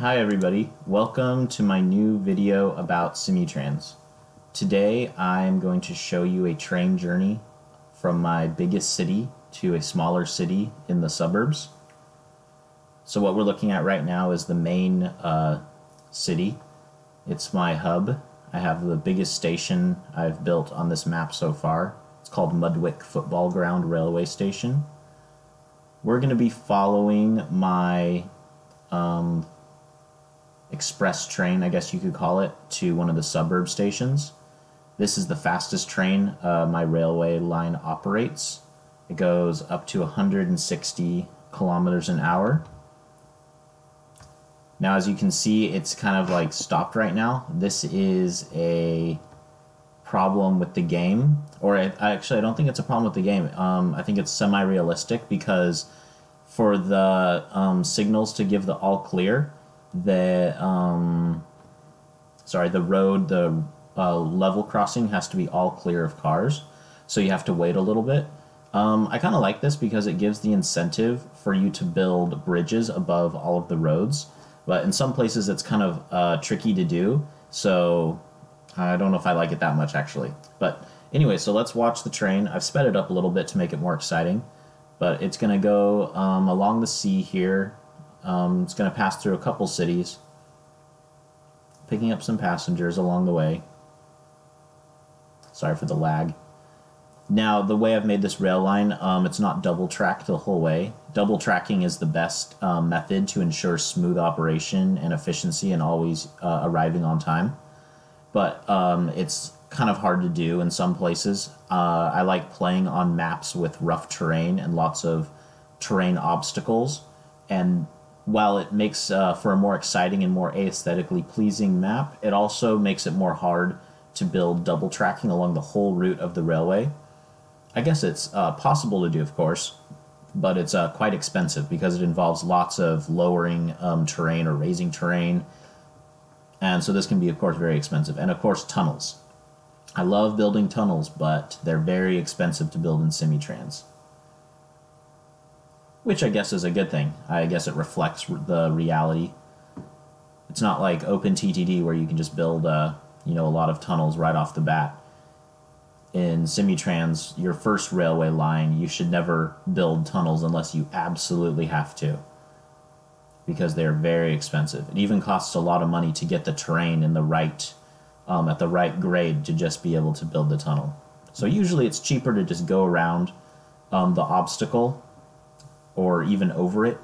Hi everybody, welcome to my new video about Simutrans. Today I'm going to show you a train journey from my biggest city to a smaller city in the suburbs. So what we're looking at right now is the main city. It's my hub. I have the biggest station I've built on this map so far. It's called Mudwick Football Ground Railway Station. We're going to be following my express train, I guess you could call it, to one of the suburb stations. This is the fastest train my railway line operates. It goes up to 160 kilometers an hour. Now, as you can see, it's kind of like stopped right now. This is a problem with the game, or actually I don't think it's a problem with the game. I think it's semi-realistic because for the signals to give the all clear, the level crossing has to be all clear of cars, so you have to wait a little bit. I kind of like this because it gives the incentive for you to build bridges above all of the roads, but in some places it's kind of tricky to do, so I don't know if I like it that much actually. But anyway, so let's watch the train. I've sped it up a little bit to make it more exciting, but it's going to go along the sea here. It's going to pass through a couple cities, picking up some passengers along the way. Sorry for the lag. Now, the way I've made this rail line, it's not double tracked the whole way. Double tracking is the best method to ensure smooth operation and efficiency and always arriving on time. But it's kind of hard to do in some places. I like playing on maps with rough terrain and lots of terrain obstacles, and while it makes for a more exciting and more aesthetically pleasing map, it also makes it more hard to build double tracking along the whole route of the railway. I guess it's possible to do, of course, but it's quite expensive because it involves lots of lowering terrain or raising terrain, and so this can be, of course, very expensive. And of course, tunnels. I love building tunnels, but they're very expensive to build in Simutrans, which I guess is a good thing. I guess it reflects the reality. It's not like OpenTTD where you can just build a lot of tunnels right off the bat. In Simutrans, your first railway line, you should never build tunnels unless you absolutely have to, because they're very expensive. It even costs a lot of money to get the terrain in the right, at the right grade to just be able to build the tunnel. So usually it's cheaper to just go around the obstacle or even over it.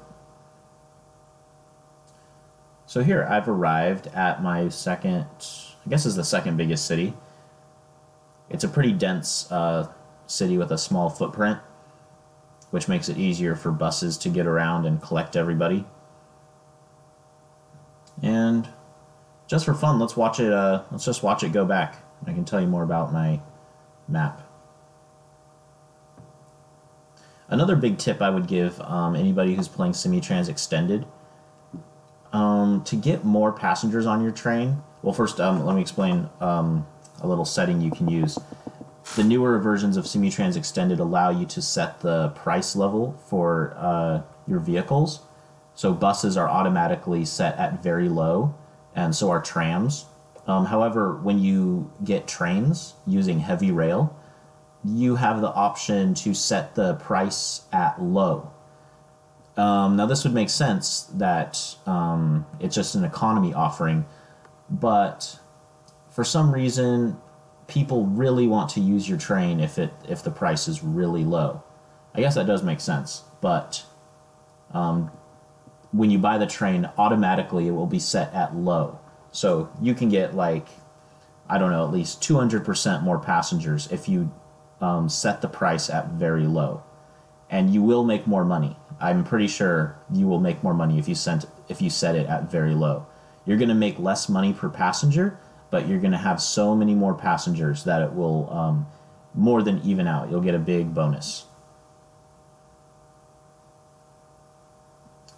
So here I've arrived at my second, I guess is the second biggest city. It's a pretty dense city with a small footprint, which makes it easier for buses to get around and collect everybody. And just for fun, let's watch it. Let's just watch it go back. I can tell you more about my map. Another big tip I would give anybody who's playing Simutrans Extended, to get more passengers on your train. Well, first let me explain a little setting you can use. The newer versions of Simutrans Extended allow you to set the price level for your vehicles. So buses are automatically set at very low, and so are trams. However, when you get trains using heavy rail, you have the option to set the price at low. Now, this would make sense that it's just an economy offering, but for some reason, people really want to use your train if the price is really low. I guess that does make sense, but when you buy the train, automatically it will be set at low. So you can get, like, I don't know, at least 200% more passengers if you set the price at very low, and you will make more money. I'm pretty sure you will make more money if you set it at very low. You're going to make less money per passenger, but you're going to have so many more passengers that it will more than even out. You'll get a big bonus.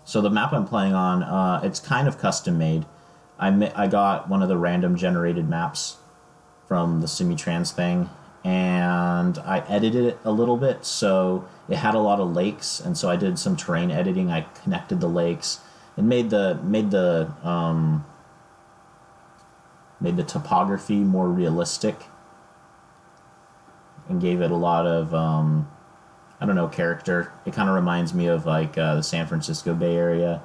So the map I'm playing on, it's kind of custom made. I got one of the random generated maps from the Simutrans thing, and I edited it a little bit, so it had a lot of lakes, and so I did some terrain editing. I connected the lakes, It made the topography more realistic and gave it a lot of I don't know, character. It kind of reminds me of like the San Francisco Bay Area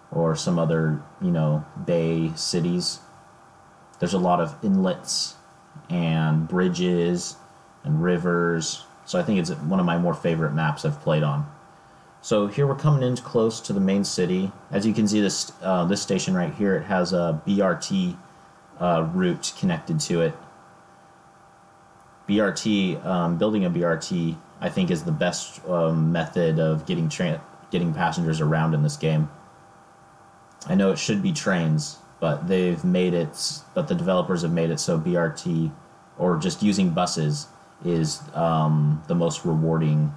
or some other, you know, bay cities. There's a lot of inlets and bridges and rivers. So I think it's one of my more favorite maps I've played on. So here we're coming in close to the main city. As you can see, this station right here, it has a BRT route connected to it. BRT, building a BRT, I think, is the best method of getting passengers around in this game. I know it should be trains, but the developers have made it so BRT, or just using buses, is the most rewarding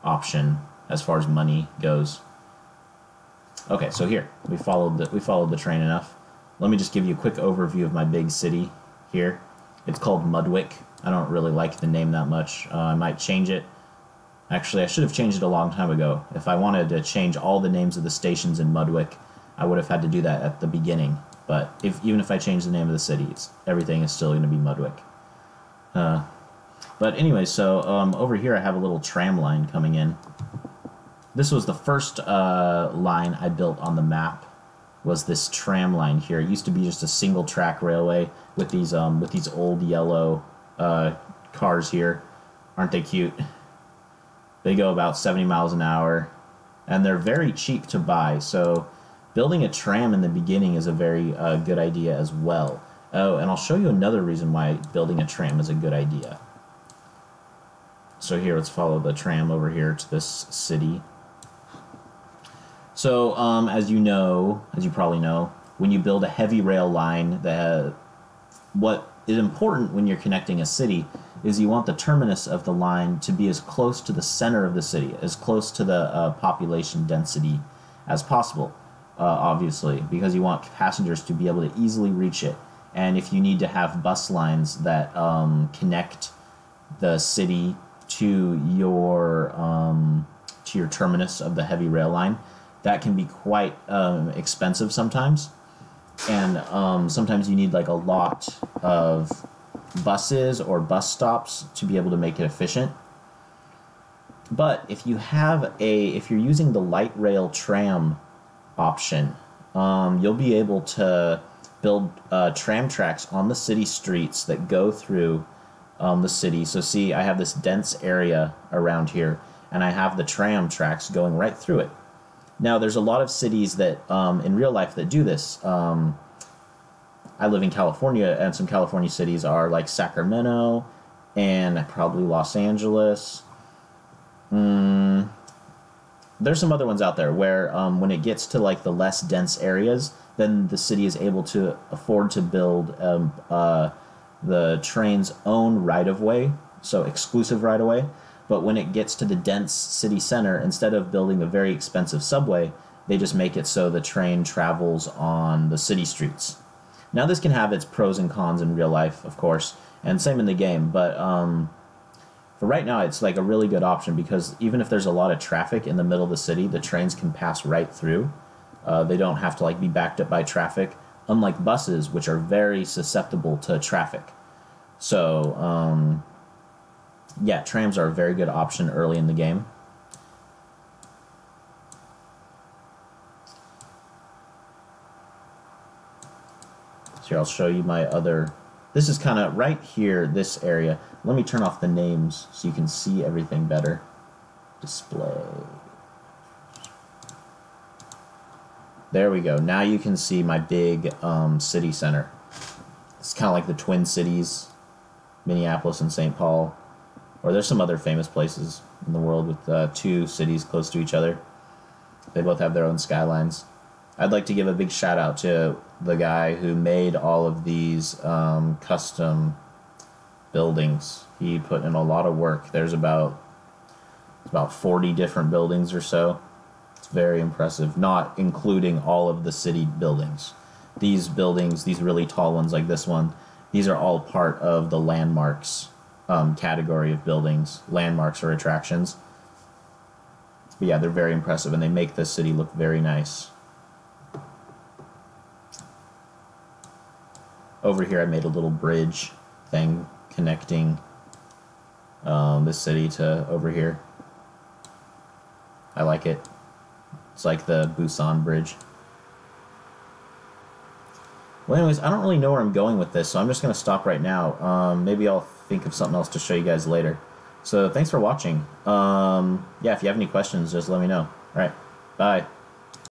option as far as money goes. Okay, so here we followed the train enough. Let me just give you a quick overview of my big city here. It's called Mudwick. I don't really like the name that much. I might change it. Actually, I should have changed it a long time ago. If I wanted to change all the names of the stations in Mudwick, I would have had to do that at the beginning. But even if I change the name of the cities, everything is still going to be Mudwick. But anyway, so over here I have a little tram line coming in. This was the first line I built on the map, was this tram line here. It used to be just a single track railway with these old yellow cars here. Aren't they cute? They go about 70 miles an hour, and they're very cheap to buy. So building a tram in the beginning is a very good idea as well. Oh, and I'll show you another reason why building a tram is a good idea. So here, let's follow the tram over here to this city. So, as you probably know, when you build a heavy rail line, what is important when you're connecting a city is you want the terminus of the line to be as close to the center of the city, as close to the population density as possible, obviously, because you want passengers to be able to easily reach it. And if you need to have bus lines that connect the city to your terminus of the heavy rail line, that can be quite expensive sometimes. And sometimes you need like a lot of buses or bus stops to be able to make it efficient. But if you're using the light rail tram option, you'll be able to build tram tracks on the city streets that go through the city. So see, I have this dense area around here, and I have the tram tracks going right through it. Now, there's a lot of cities that, in real life, that do this. I live in California, and some California cities are like Sacramento and probably Los Angeles. There's some other ones out there where when it gets to like the less dense areas, then the city is able to afford to build the train's own right-of-way, so exclusive right-of-way. But when it gets to the dense city center, instead of building a very expensive subway, they just make it so the train travels on the city streets. Now, this can have its pros and cons in real life, of course, and same in the game, but for right now, it's like a really good option, because even if there's a lot of traffic in the middle of the city, the trains can pass right through. They don't have to like be backed up by traffic, unlike buses, which are very susceptible to traffic. So, yeah, trams are a very good option early in the game. So here, I'll show you my other... This is kind of right here, this area. Let me turn off the names so you can see everything better. Display. There we go. Now you can see my big city center. It's kind of like the Twin Cities, Minneapolis and St. Paul. Or there's some other famous places in the world with two cities close to each other. They both have their own skylines. I'd like to give a big shout out to the guy who made all of these custom buildings. He put in a lot of work. There's about 40 different buildings or so. It's very impressive, not including all of the city buildings. These buildings, these really tall ones like this one, these are all part of the landmarks category of buildings, landmarks or attractions. But yeah, they're very impressive, and they make the city look very nice. over here I made a little bridge thing connecting this city to over here. I like it. It's like the Busan Bridge. Well, anyways, I don't really know where I'm going with this, so I'm just going to stop right now. Maybe I'll think of something else to show you guys later. So thanks for watching. Yeah, if you have any questions, just let me know. All right, bye.